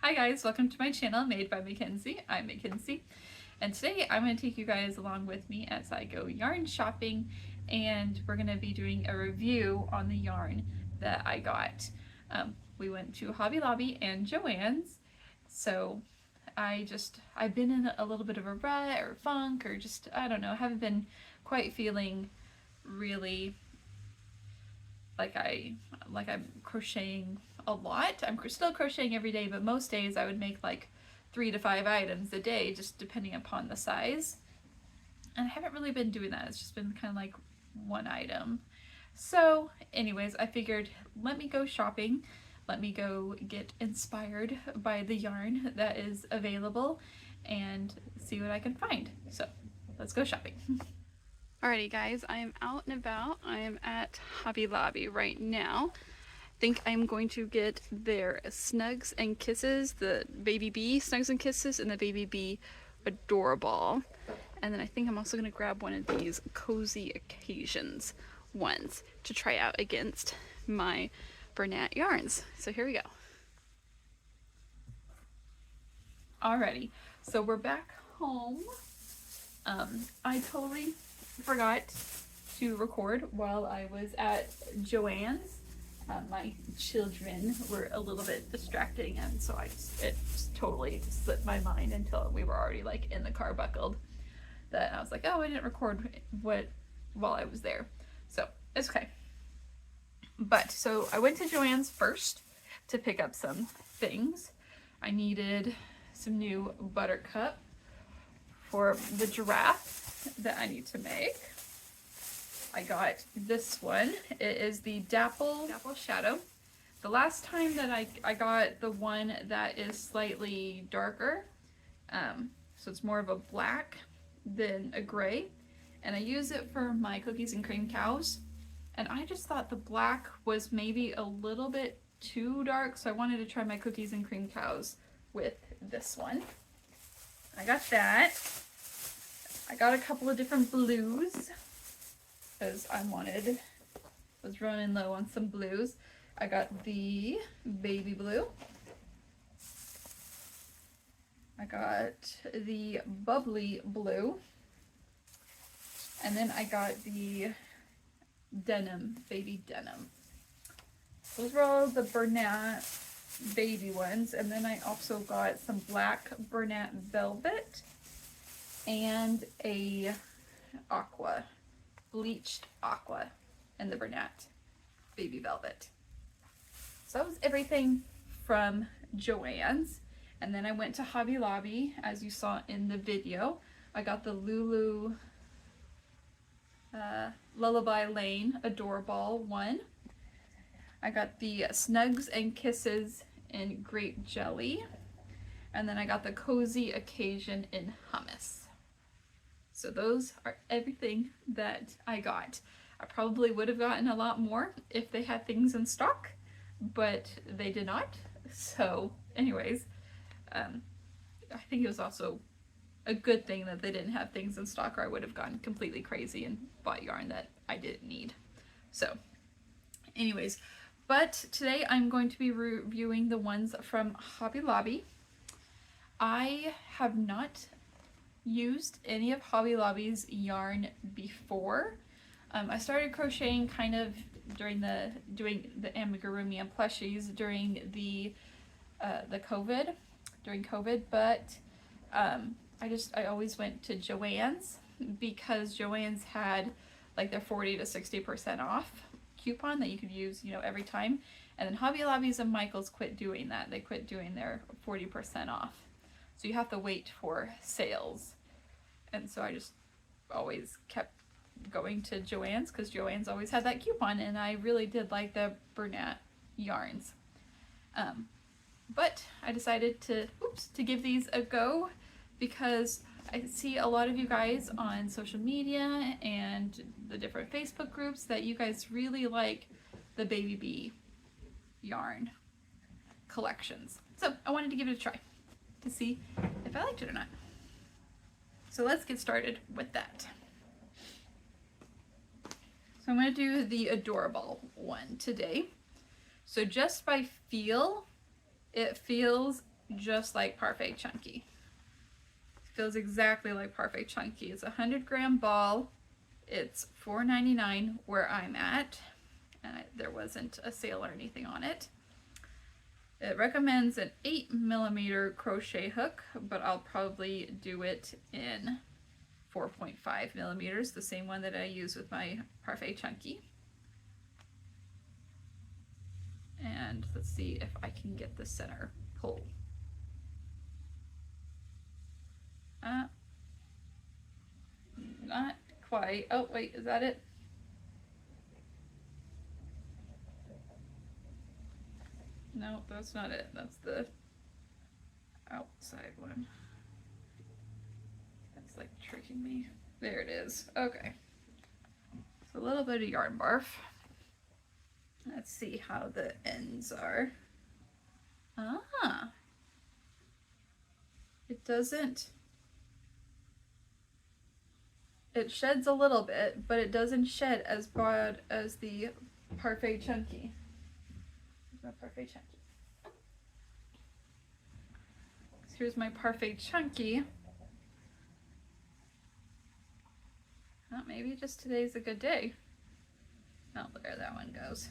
Hi guys, welcome to my channel Made by Mackenzie. I'm Mackenzie, and today I'm going to take you guys along with me as I go yarn shopping, and we're going to be doing a review on the yarn that I got. We went to Hobby Lobby and Joann's, so I've been in a little bit of a rut or funk, or just, I don't know, haven't been quite feeling really like I'm crocheting a lot. I'm still crocheting every day, but most days I would make like 3 to 5 items a day, just depending upon the size. And I haven't really been doing that. It's just been kind of like one item. So anyways, I figured, let me go shopping. Let me go get inspired by the yarn that is available and see what I can find. So let's go shopping. Alrighty guys, I am out and about. I am at Hobby Lobby right now. I think I'm going to get their Snugs and Kisses, the Baby Bee Snugs and Kisses and the Baby Bee Adorable. And then I think I'm also going to grab one of these Cozy Occasions ones to try out against my Bernat yarns. So here we go. Alrighty, so we're back home. I totally forgot to record while I was at Joann's. My children were a little bit distracting, and so it just totally slipped my mind until we were already like in the car buckled, that I was like, oh, I didn't record while I was there. So it's okay. But so I went to Joann's first to pick up some things. I needed some new buttercup for the giraffe that I need to make. I got this one. It is the Dapple Shadow. The last time that I got the one that is slightly darker, so it's more of a black than a gray, and I use it for my cookies and cream cows, and I just thought the black was maybe a little bit too dark, so I wanted to try my cookies and cream cows with this one. I got that. I got a couple of different blues because I was running low on some blues. I got the baby blue. I got the bubbly blue. And then I got the denim, baby denim. Those were all the Bernat baby ones. And then I also got some black Bernat velvet and a aqua, bleached aqua, and the Bernat baby velvet. So that was everything from Joann's. And then I went to Hobby Lobby, as you saw in the video. I got the Lulu Lullaby Lane Adorable one. I got the Snugs and Kisses in Grape Jelly. And then I got the Cozy Occasion in Hummus. So those are everything that I got. I probably would have gotten a lot more if they had things in stock, but they did not. So anyways, I think it was also a good thing that they didn't have things in stock, or I would have gone completely crazy and bought yarn that I didn't need. So anyways, but today I'm going to be reviewing the ones from Hobby Lobby. I have not used any of Hobby Lobby's yarn before. I started crocheting kind of doing the amigurumi and plushies during the COVID, but I always went to Joann's because Joann's had like their 40 to 60% off coupon that you could use, every time. And then Hobby Lobby's and Michael's quit doing that. They quit doing their 40% off. So you have to wait for sales. And so I just always kept going to Joann's because Joann's always had that coupon, and I really did like the Bernat yarns. But I decided to give these a go because I see a lot of you guys on social media and the different Facebook groups that you guys really like the Baby Bee yarn collections. So I wanted to give it a try to see if I liked it or not. So let's get started with that. So I'm going to do the Adorable one today. So just by feel, it feels just like Parfait Chunky. Feels exactly like Parfait Chunky. It's a 100-gram ball. It's $4.99 where I'm at. There wasn't a sale or anything on it. It recommends an 8mm crochet hook, but I'll probably do it in 4.5mm, the same one that I use with my Parfait Chunky. And let's see if I can get the center pull. Not quite. Oh, wait, is that it? No, that's not it. That's the outside one. That's like tricking me. There it is. Okay. So a little bit of yarn barf. Let's see how the ends are. Ah. It doesn't. It sheds a little bit, but it doesn't shed as broad as the Parfait Chunky. Here's my Parfait Chunky. Here's my Parfait Chunky. Well, maybe just today's a good day. Oh, there that one goes.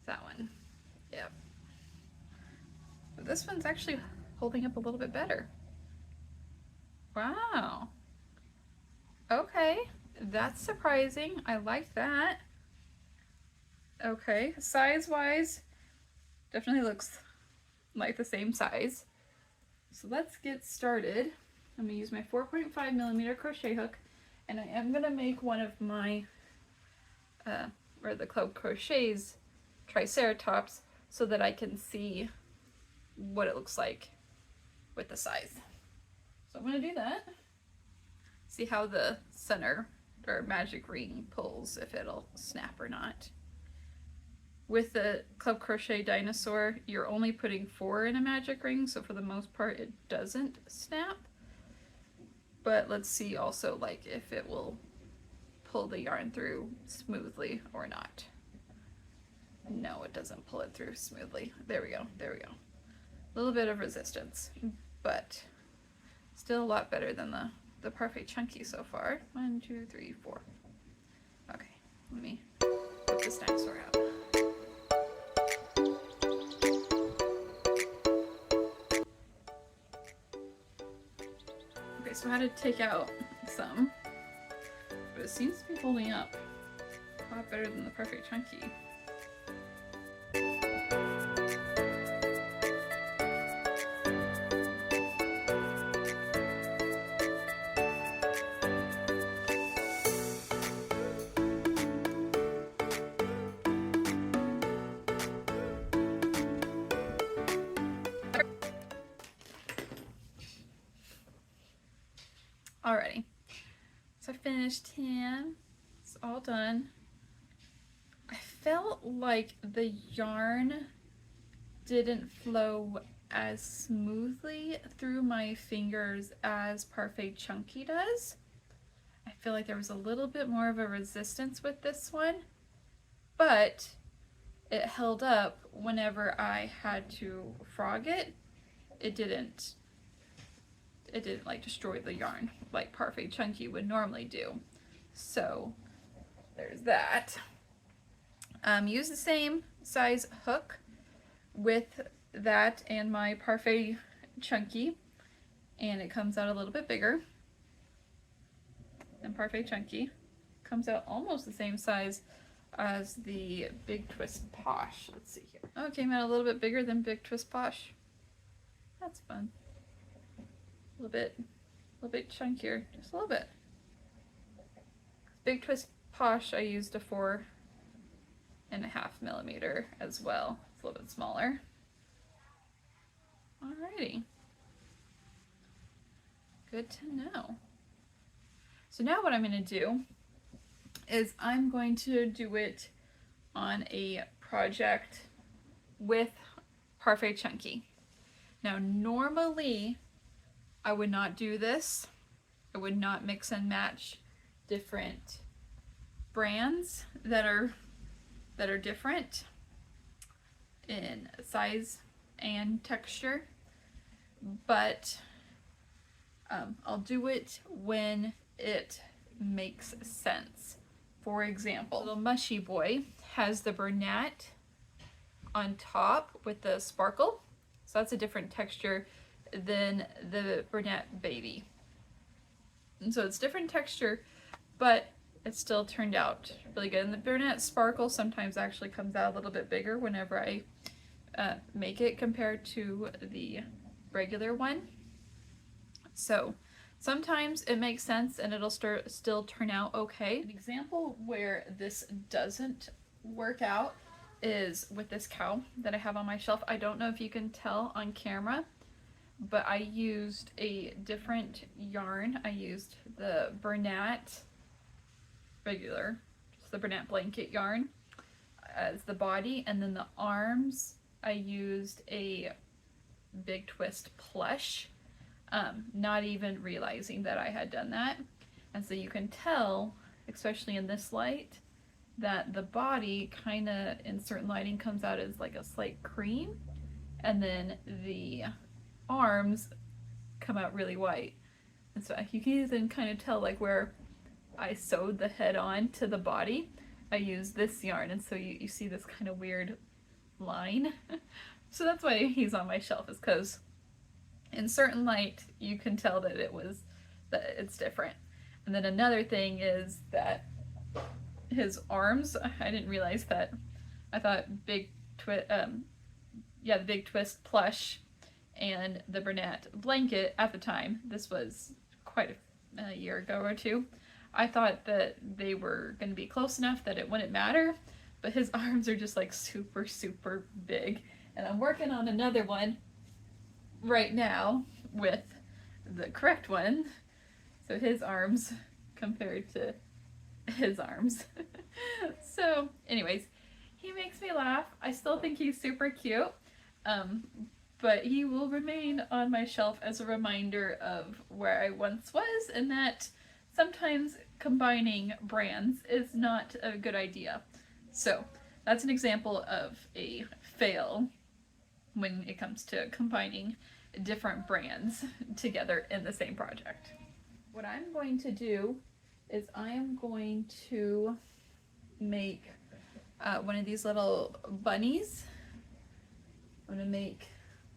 That one. Yep. But this one's actually holding up a little bit better. Wow. Okay, that's surprising. I like that. Okay, size-wise, definitely looks like the same size. So let's get started. I'm gonna use my 4.5mm crochet hook, and I am gonna make one of my, or the Club Crochet's Triceratops, so that I can see what it looks like with the size. So I'm gonna do that. See how the center or magic ring pulls, if it'll snap or not. With the Club Crochet Dinosaur, you're only putting 4 in a magic ring, so for the most part it doesn't snap. But let's see also like if it will pull the yarn through smoothly or not. No, it doesn't pull it through smoothly. There we go, there we go. A little bit of resistance, but still a lot better than the Parfait Chunky so far. 1, 2, 3, 4. Okay, let me put this dinosaur out. Okay, so I had to take out some, but it seems to be holding up a lot better than the Parfait Chunky. Alrighty, so I finished him. It's all done. I felt like the yarn didn't flow as smoothly through my fingers as Parfait Chunky does. I feel like there was a little bit more of a resistance with this one, but it held up whenever I had to frog it. It didn't like destroy the yarn like Parfait Chunky would normally do. So there's that. Use the same size hook with that and my Parfait Chunky, and it comes out a little bit bigger than Parfait Chunky. Comes out almost the same size as the Big Twist Posh. Let's see here. Oh, it came out a little bit bigger than Big Twist Posh. That's fun. A little bit chunkier, just a little bit. Big Twist Posh, I used a 4.5mm as well. It's a little bit smaller. Alrighty. Good to know. So now what I'm going to do is I'm going to do it on a project with Parfait Chunky. Now normally I would not do this. I would not mix and match different brands that are different in size and texture, but I'll do it when it makes sense. For example, little Mushy Boy has the Bernat on top with the sparkle, so that's a different texture than the Bernat baby. And so it's different texture, but it still turned out really good. And the Bernat sparkle sometimes actually comes out a little bit bigger whenever I make it compared to the regular one. So sometimes it makes sense and it'll still turn out okay. An example where this doesn't work out is with this cow that I have on my shelf. I don't know if you can tell on camera, but I used a different yarn. I used the Bernat regular, just the Bernat blanket yarn as the body, and then the arms I used a Big Twist plush, not even realizing that I had done that. And so you can tell, especially in this light, that the body kind of in certain lighting comes out as like a slight cream, and then the arms come out really white. And so you can even kind of tell like where I sewed the head on to the body. I used this yarn, and so you see this kind of weird line. So that's why he's on my shelf, is because in certain light you can tell that it's different. And then another thing is that his arms, I didn't realize that. I thought the Big Twist plush and the Bernat blanket at the time, this was quite a year ago or two, I thought that they were going to be close enough that it wouldn't matter, but his arms are just like super, super big. And I'm working on another one right now with the correct one. So his arms compared to his arms. So anyways, he makes me laugh. I still think he's super cute. But he will remain on my shelf as a reminder of where I once was, and that sometimes combining brands is not a good idea. So that's an example of a fail when it comes to combining different brands together in the same project. What I'm going to do is I am going to make one of these little bunnies. I'm going to make,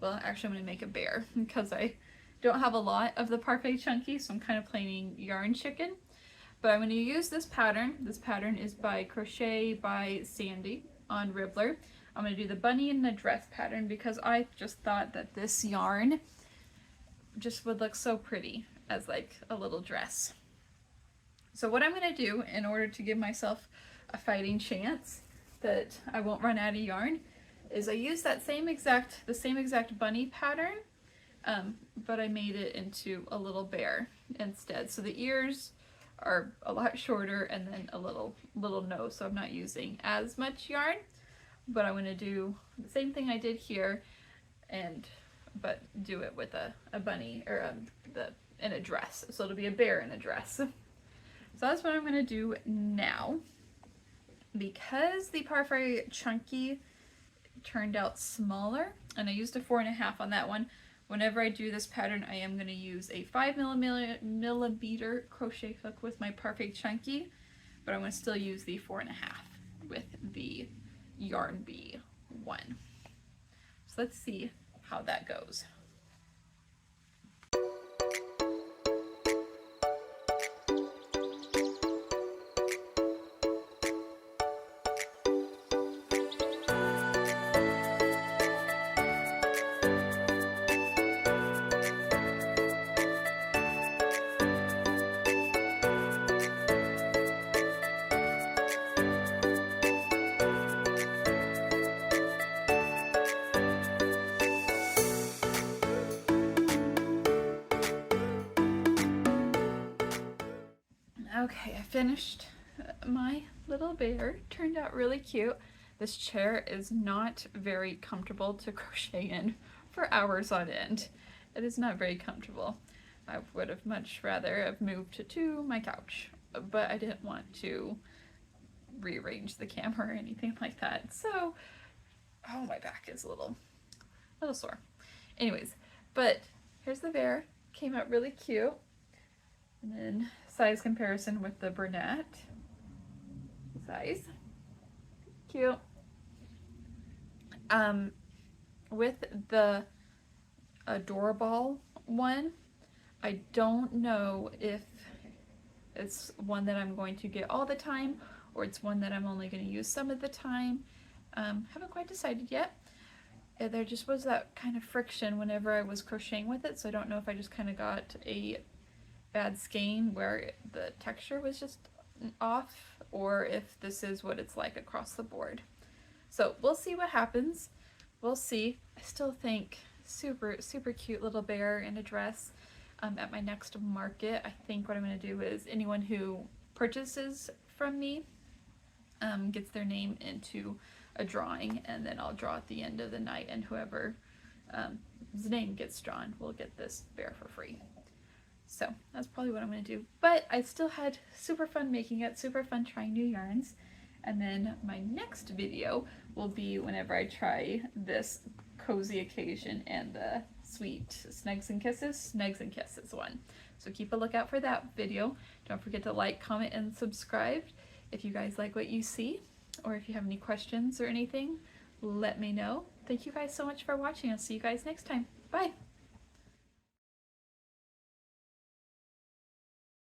well, actually I'm going to make a bear because I don't have a lot of the Parfait Chunky, so I'm kind of planning yarn chicken. But I'm going to use this pattern. This pattern is by Crochet by Sandy on Ribbler. I'm going to do the bunny in the dress pattern because I just thought that this yarn just would look so pretty as like a little dress. So what I'm going to do in order to give myself a fighting chance that I won't run out of yarn is I use that the same exact bunny pattern, but I made it into a little bear instead. So the ears are a lot shorter and then a little nose, so I'm not using as much yarn, but I'm going to do the same thing I did here, but do it with a bunny or in a dress. So it'll be a bear in a dress. So that's what I'm going to do now. Because the Parfait Chunky turned out smaller, and I used a 4.5 on that one, whenever I do this pattern, I am going to use a 5mm crochet hook with my Parfait Chunky, but I'm going to still use the 4.5 with the Yarn Bee one. So let's see how that goes. Okay, I finished my little bear. Turned out really cute. This chair is not very comfortable to crochet in for hours on end. It is not very comfortable. I would have much rather have moved to my couch, but I didn't want to rearrange the camera or anything like that. So, oh, my back is a little little sore. Anyways, but here's the bear. Came out really cute. And then size comparison with the brunette. Size. Cute. With the Adorable one, I don't know if it's one that I'm going to get all the time or it's one that I'm only going to use some of the time. Haven't quite decided yet. There just was that kind of friction whenever I was crocheting with it, so I don't know if I just kind of got a bad skein where the texture was just off or if this is what it's like across the board. So we'll see what happens. We'll see. I still think super cute little bear in a dress. At my next market, I think what I'm going to do is anyone who purchases from me gets their name into a drawing, and then I'll draw at the end of the night, and whoever his name gets drawn will get this bear for free. So that's probably what I'm going to do. But I still had super fun making it, super fun trying new yarns. And then my next video will be whenever I try this cozy occasion and the sweet Snugs and Kisses one. So keep a lookout for that video. Don't forget to like, comment, and subscribe if you guys like what you see, or if you have any questions or anything, let me know. Thank you guys so much for watching. I'll see you guys next time. Bye!